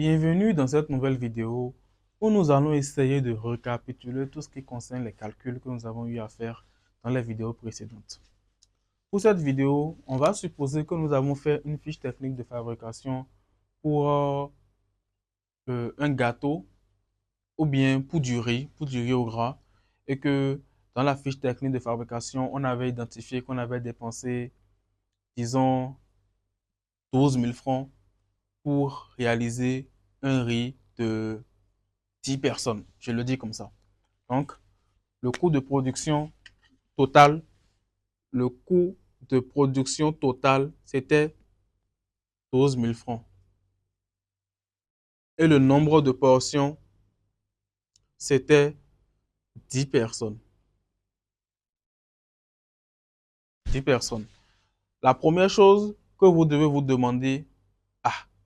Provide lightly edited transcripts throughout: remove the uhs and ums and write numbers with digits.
Bienvenue dans cette nouvelle vidéo où nous allons essayer de récapituler tout ce qui concerne les calculs que nous avons eu à faire dans les vidéos précédentes. Pour cette vidéo, on va supposer que nous avons fait une fiche technique de fabrication pour un gâteau ou bien pour du riz au gras, et que dans la fiche technique de fabrication, on avait identifié qu'on avait dépensé, disons, 12 000 francs pour réaliser un riz de 10 personnes. Je le dis comme ça. Donc, le coût de production total, le coût de production total, c'était 12 000 francs. Et le nombre de portions, c'était 10 personnes. 10 personnes. La première chose que vous devez vous demander,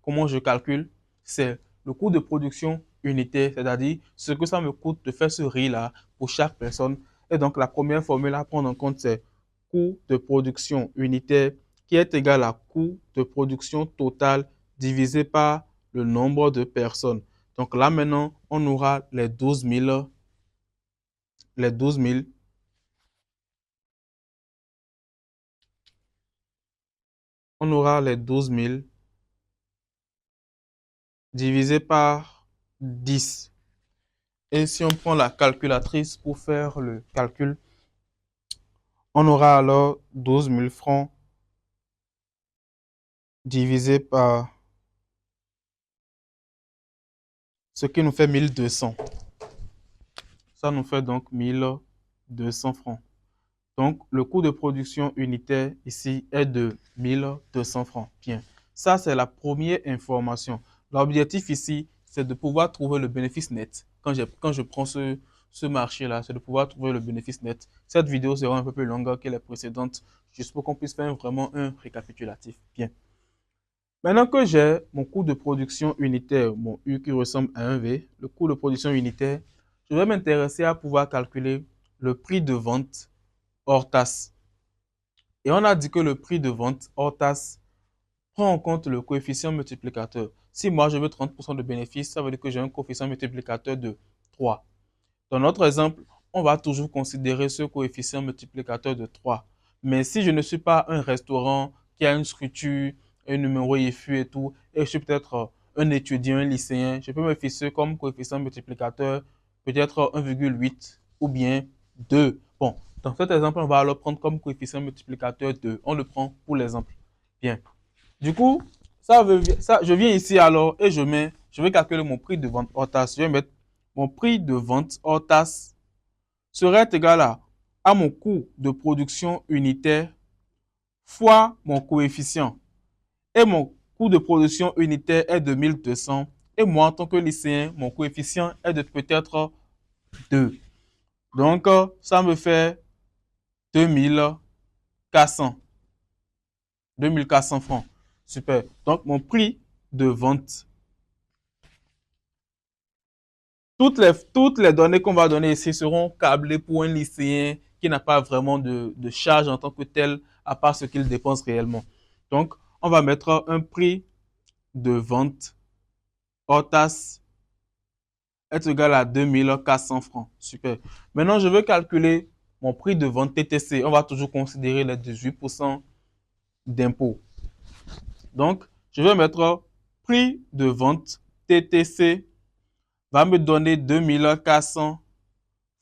comment je calcule, c'est le coût de production unitaire, c'est-à-dire ce que ça me coûte de faire ce riz-là pour chaque personne. Et donc, la première formule à prendre en compte, c'est coût de production unitaire qui est égal à coût de production total divisé par le nombre de personnes. Donc là, maintenant, on aura les 12 000, on aura les 12 000 divisé par 10. Et si on prend la calculatrice pour faire le calcul, on aura alors 12 000 francs divisé par ce qui nous fait 1200. Ça nous fait donc 1200 francs. Donc, le coût de production unitaire ici est de 1200 francs. Bien, ça c'est la première information. L'objectif ici, c'est de pouvoir trouver le bénéfice net. Quand je prends ce marché-là, c'est de pouvoir trouver le bénéfice net. Cette vidéo sera un peu plus longue que les précédentes, juste pour qu'on puisse faire vraiment un récapitulatif. Bien. Maintenant que j'ai mon coût de production unitaire, mon U qui ressemble à un V, le coût de production unitaire, je vais m'intéresser à pouvoir calculer le prix de vente hors taxe. Et on a dit que le prix de vente hors taxe prend en compte le coefficient multiplicateur. Si moi je veux 30% de bénéfice, ça veut dire que j'ai un coefficient multiplicateur de 3. Dans notre exemple, on va toujours considérer ce coefficient multiplicateur de 3. Mais si je ne suis pas un restaurant qui a une structure, un numéro IFU et tout, et je suis peut-être un étudiant, un lycéen, je peux me fixer comme coefficient multiplicateur peut-être 1,8 ou bien 2. Bon, dans cet exemple, on va alors prendre comme coefficient multiplicateur 2. On le prend pour l'exemple. Bien. Du coup, je viens ici alors et je vais calculer mon prix de vente hors taxe. Je vais mettre mon prix de vente hors taxe serait égal à mon coût de production unitaire fois mon coefficient. Et mon coût de production unitaire est de 1200. Et moi, en tant que lycéen, mon coefficient est de peut-être 2. Donc, ça me fait 2400. 2400 francs. Super. Donc, mon prix de vente. Toutes les données qu'on va donner ici seront câblées pour un lycéen qui n'a pas vraiment de charge en tant que tel, à part ce qu'il dépense réellement. Donc, on va mettre un prix de vente hors taxe est égal à 2400 francs. Super. Maintenant, je veux calculer mon prix de vente TTC. On va toujours considérer les 18% d'impôt. Donc, je vais mettre prix de vente TTC va me donner 2400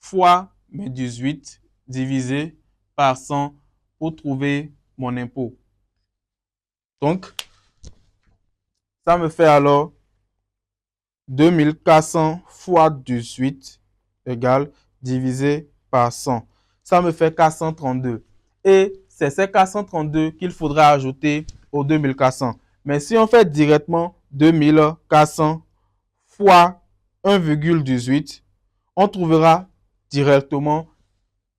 fois mes 18 divisé par 100 pour trouver mon impôt. Donc, ça me fait alors 2400 fois 18 égale divisé par 100. Ça me fait 432. Et c'est ces 432 qu'il faudra ajouter aux 2400. Mais si on fait directement 2400 fois 1,18, on trouvera directement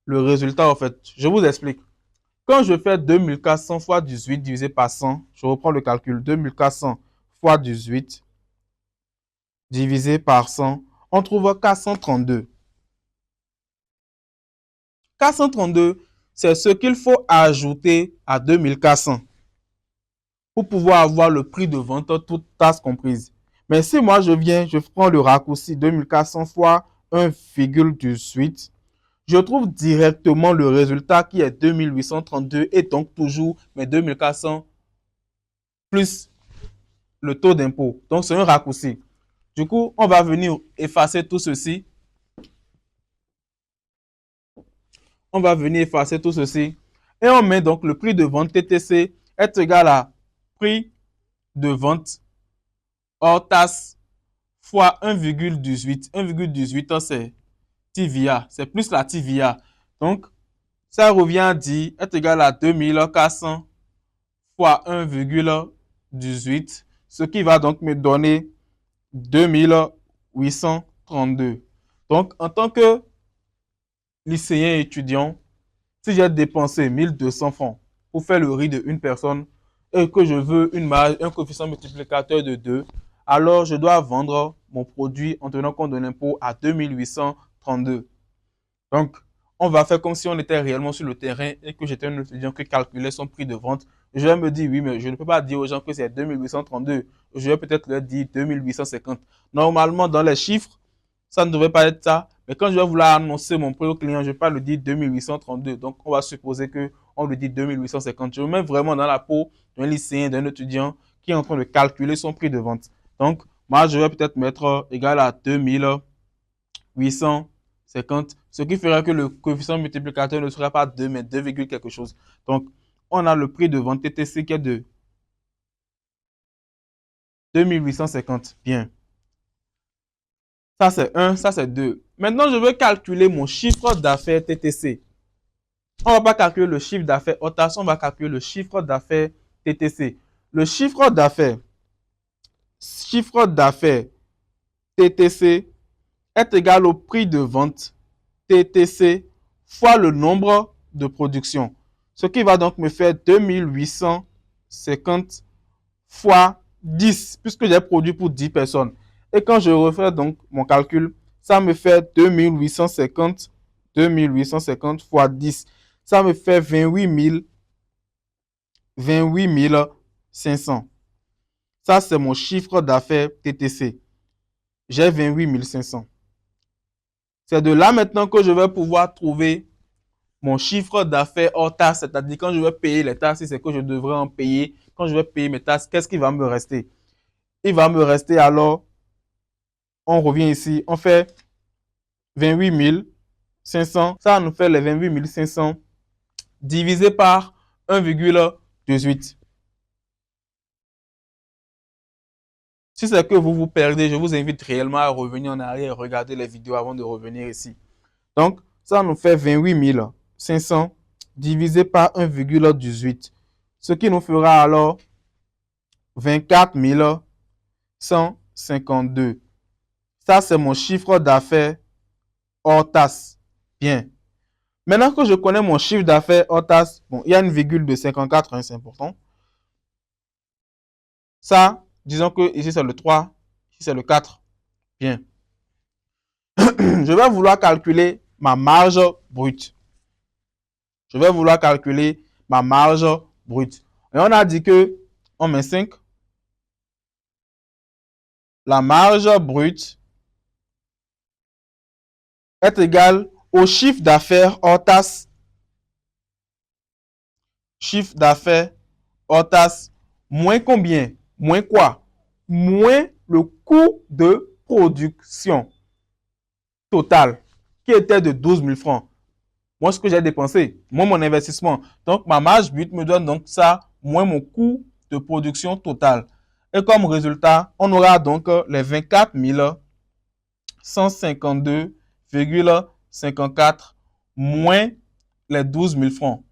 le résultat en fait. Je vous explique. Quand je fais 2400 fois 18 divisé par 100, je reprends le calcul. 2400 fois 18 divisé par 100, on trouve 432. 432, c'est ce qu'il faut ajouter à 2400 pour pouvoir avoir le prix de vente, toute taxe comprise. Mais si moi, je prends le raccourci 2400 fois 1,18, je trouve directement le résultat qui est 2832 et donc toujours mes 2400 plus le taux d'impôt. Donc, c'est un raccourci. Du coup, on va venir effacer tout ceci. On va venir effacer tout ceci. Et on met donc le prix de vente TTC est égal à prix de vente hors taxe fois 1,18. 1,18, c'est TVA. C'est plus la TVA. Donc, ça revient à dire est égal à 2400 fois 1,18, ce qui va donc me donner 2832. Donc, en tant que lycéen étudiant, si j'ai dépensé 1200 francs pour faire le riz de une personne et que je veux une marge, un coefficient multiplicateur de 2, alors je dois vendre mon produit en tenant compte de l'impôt à 2832. Donc, on va faire comme si on était réellement sur le terrain et que j'étais un étudiant qui calculait son prix de vente. Je vais me dire, oui, mais je ne peux pas dire aux gens que c'est 2832. Je vais peut-être leur dire 2850. Normalement, dans les chiffres, ça ne devrait pas être ça. Mais quand je vais vouloir annoncer mon prix au client, je ne vais pas le dire 2832. Donc, on va supposer qu'on le dit 2850. Je me mets vraiment dans la peau d'un lycéen, d'un étudiant qui est en train de calculer son prix de vente. Donc, moi, je vais peut-être mettre égal à 2850, ce qui fera que le coefficient multiplicateur ne sera pas 2, mais 2, quelque chose. Donc, on a le prix de vente TTC qui est de 2850. Bien. Ça, c'est 1, ça, c'est 2. Maintenant, je veux calculer mon chiffre d'affaires TTC. On ne va pas calculer le chiffre d'affaires OTAS, on va calculer le chiffre d'affaires TTC. Le chiffre d'affaires TTC est égal au prix de vente TTC fois le nombre de production. Ce qui va donc me faire 2850 fois 10, puisque j'ai produit pour 10 personnes. Et quand je refais donc mon calcul, ça me fait 2850 fois 10. Ça me fait 28 500. Ça, c'est mon chiffre d'affaires TTC. J'ai 28 500. C'est de là maintenant que je vais pouvoir trouver mon chiffre d'affaires hors taxe, c'est-à-dire quand je vais payer les taxes, c'est que je devrais en payer. Quand je vais payer mes taxes, qu'est-ce qui va me rester? Il va me rester alors, on revient ici, on fait 28 500. Ça nous fait les 28 500 divisé par 1,18. Si c'est que vous vous perdez, je vous invite réellement à revenir en arrière et regarder les vidéos avant de revenir ici. Donc, ça nous fait 28 500 divisé par 1,18. Ce qui nous fera alors 24 152. Ça, c'est mon chiffre d'affaires hors taxe. Bien. Maintenant que je connais mon chiffre d'affaires hors taxe, bon, il y a une virgule de 54, hein, c'est important. Ça, disons que ici c'est le 3, ici c'est le 4. Bien. Je vais vouloir calculer ma marge brute. Je vais vouloir calculer ma marge brute. Et on a dit que, on met 5. La marge brute est égale au chiffre d'affaires hors taxe. Chiffre d'affaires hors taxe moins combien? Moins quoi? Moins le coût de production total qui était de 12 000 francs. Moi, ce que j'ai dépensé, moins mon investissement. Donc, ma marge brute me donne donc ça, moins mon coût de production total. Et comme résultat, on aura donc les 24 152,54 moins les 12 000 francs.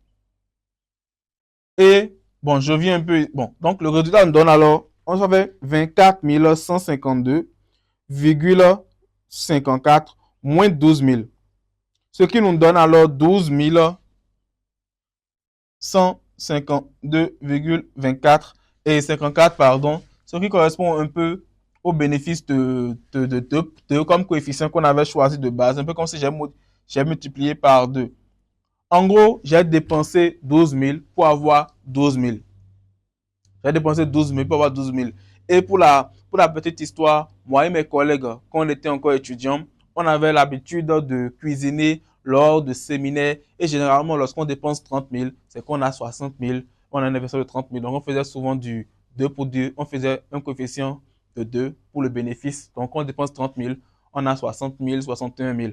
Et bon, je viens un peu. Bon, donc le résultat nous donne alors, on fait 24 152,54 moins 12 000. Ce qui nous donne alors 12 152,24 et 54, pardon, ce qui correspond un peu au bénéfice de comme coefficient qu'on avait choisi de base, un peu comme si j'ai multiplié par 2. En gros, j'ai dépensé 12 000 pour avoir 12 000. J'ai dépensé 12 000 pour avoir 12 000. Et pour pour la petite histoire, moi et mes collègues, quand on était encore étudiants, on avait l'habitude de cuisiner lors de séminaires. Et généralement, lorsqu'on dépense 30 000, c'est qu'on a 60 000. On a un investissement de 30 000. Donc, on faisait souvent du 2 pour 2. On faisait un coefficient de 2 pour le bénéfice. Donc, on dépense 30 000, on a 60 000, 61 000.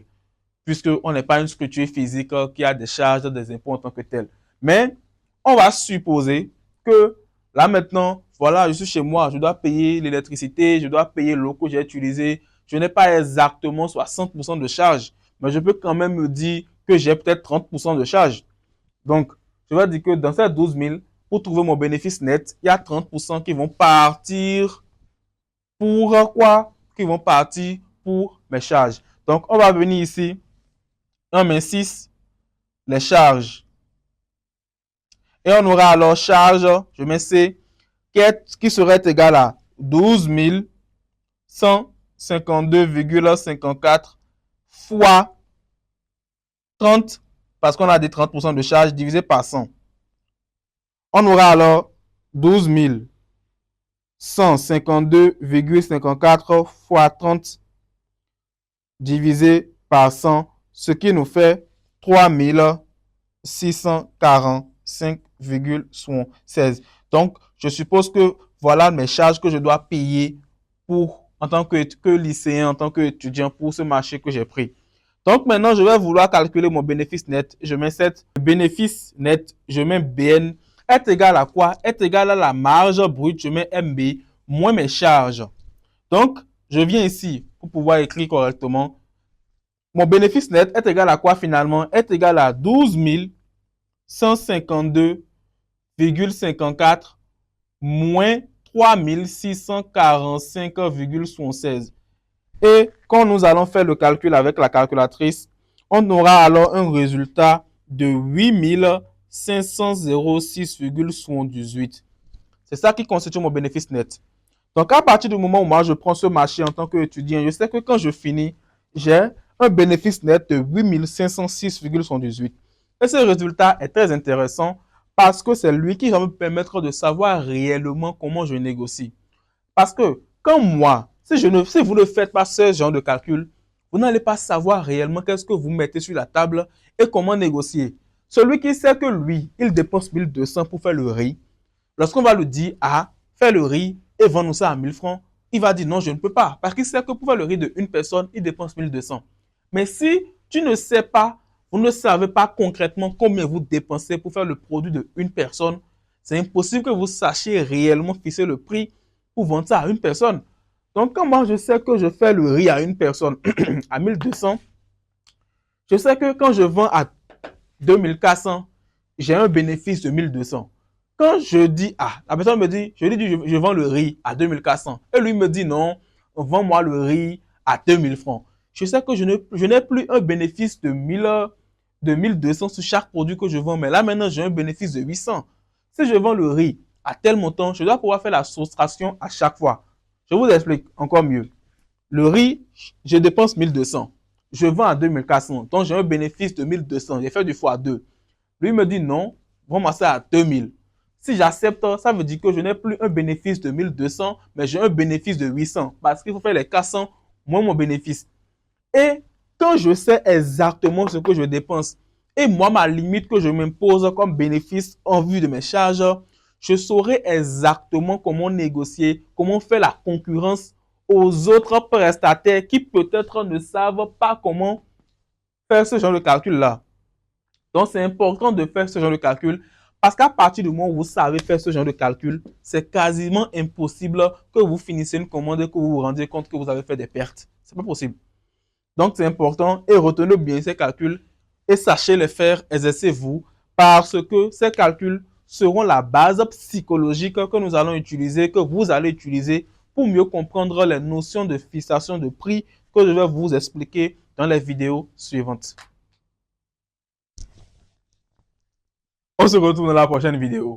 Puisqu'on n'est pas une structure physique qui a des charges, des impôts en tant que tel. Mais on va supposer que là maintenant, voilà, je suis chez moi, je dois payer l'électricité, je dois payer l'eau que j'ai utilisée. Je n'ai pas exactement 60% de charge, mais je peux quand même me dire que j'ai peut-être 30% de charge. Donc, je vais dire que dans ces 12 000, pour trouver mon bénéfice net, il y a 30% qui vont partir pour quoi? Qui vont partir pour mes charges. Donc, on va venir ici, on met 6, les charges. Et on aura alors charge, je mets C, qui serait égal à 12 152,54 fois 30, parce qu'on a des 30% de charge, divisé par 100. On aura alors 12 152,54 fois 30 divisé par 100, ce qui nous fait 3645,16. Donc, je suppose que voilà mes charges que je dois payer pour, en tant que lycéen, en tant qu'étudiant, pour ce marché que j'ai pris. Donc, maintenant, je vais vouloir calculer mon bénéfice net. Je mets cette bénéfice net, je mets BN, est égal à quoi? Est égal à la marge brute, je mets MB, moins mes charges. Donc, je viens ici pour pouvoir écrire correctement. Mon bénéfice net est égal à quoi finalement? Est égal à 12 152,54 moins 3645,76. Et quand nous allons faire le calcul avec la calculatrice, on aura alors un résultat de 8506,78. C'est ça qui constitue mon bénéfice net. Donc, à partir du moment où moi je prends ce marché en tant qu'étudiant, je sais que quand je finis, j'ai un bénéfice net de 8506,78. Et ce résultat est très intéressant parce que c'est lui qui va me permettre de savoir réellement comment je négocie. Parce que quand moi, si vous ne faites pas ce genre de calcul, vous n'allez pas savoir réellement qu'est-ce que vous mettez sur la table et comment négocier. Celui qui sait que lui, il dépense 1200 pour faire le riz, lorsqu'on va lui dire, ah, fais le riz et vends-nous ça à 1000 francs, il va dire non, je ne peux pas. Parce qu'il sait que pour faire le riz d'une personne, il dépense 1200. Mais si tu ne sais pas, vous ne savez pas concrètement combien vous dépensez pour faire le produit d'une personne, c'est impossible que vous sachiez réellement fixer le prix pour vendre ça à une personne. Donc, quand moi je sais que je fais le riz à une personne à 1200, je sais que quand je vends à 2400, j'ai un bénéfice de 1200. Quand je dis, ah, la personne me dit, je vends le riz à 2400. Et lui me dit, non, vends-moi le riz à 2000 francs. Je sais que je n'ai plus un bénéfice de 1200 sur chaque produit que je vends. Mais là, maintenant, j'ai un bénéfice de 800. Si je vends le riz à tel montant, je dois pouvoir faire la soustraction à chaque fois. Je vous explique encore mieux. Le riz, je dépense 1200. Je vends à 2400. Donc, j'ai un bénéfice de 1200. J'ai fait du x2. Lui me dit non, vends-moi ça à 2000. Si j'accepte, ça veut dire que je n'ai plus un bénéfice de 1200, mais j'ai un bénéfice de 800 parce qu'il faut faire les 400 moins mon bénéfice. Et quand je sais exactement ce que je dépense et moi, ma limite que je m'impose comme bénéfice en vue de mes charges, je saurai exactement comment négocier, comment faire la concurrence aux autres prestataires qui peut-être ne savent pas comment faire ce genre de calcul-là. Donc, c'est important de faire ce genre de calcul parce qu'à partir du moment où vous savez faire ce genre de calcul, c'est quasiment impossible que vous finissiez une commande et que vous vous rendiez compte que vous avez fait des pertes. C'est pas possible. Donc, c'est important et retenez bien ces calculs et sachez les faire, exercez-vous parce que ces calculs seront la base psychologique que nous allons utiliser, que vous allez utiliser pour mieux comprendre les notions de fixation de prix que je vais vous expliquer dans les vidéos suivantes. On se retrouve dans la prochaine vidéo.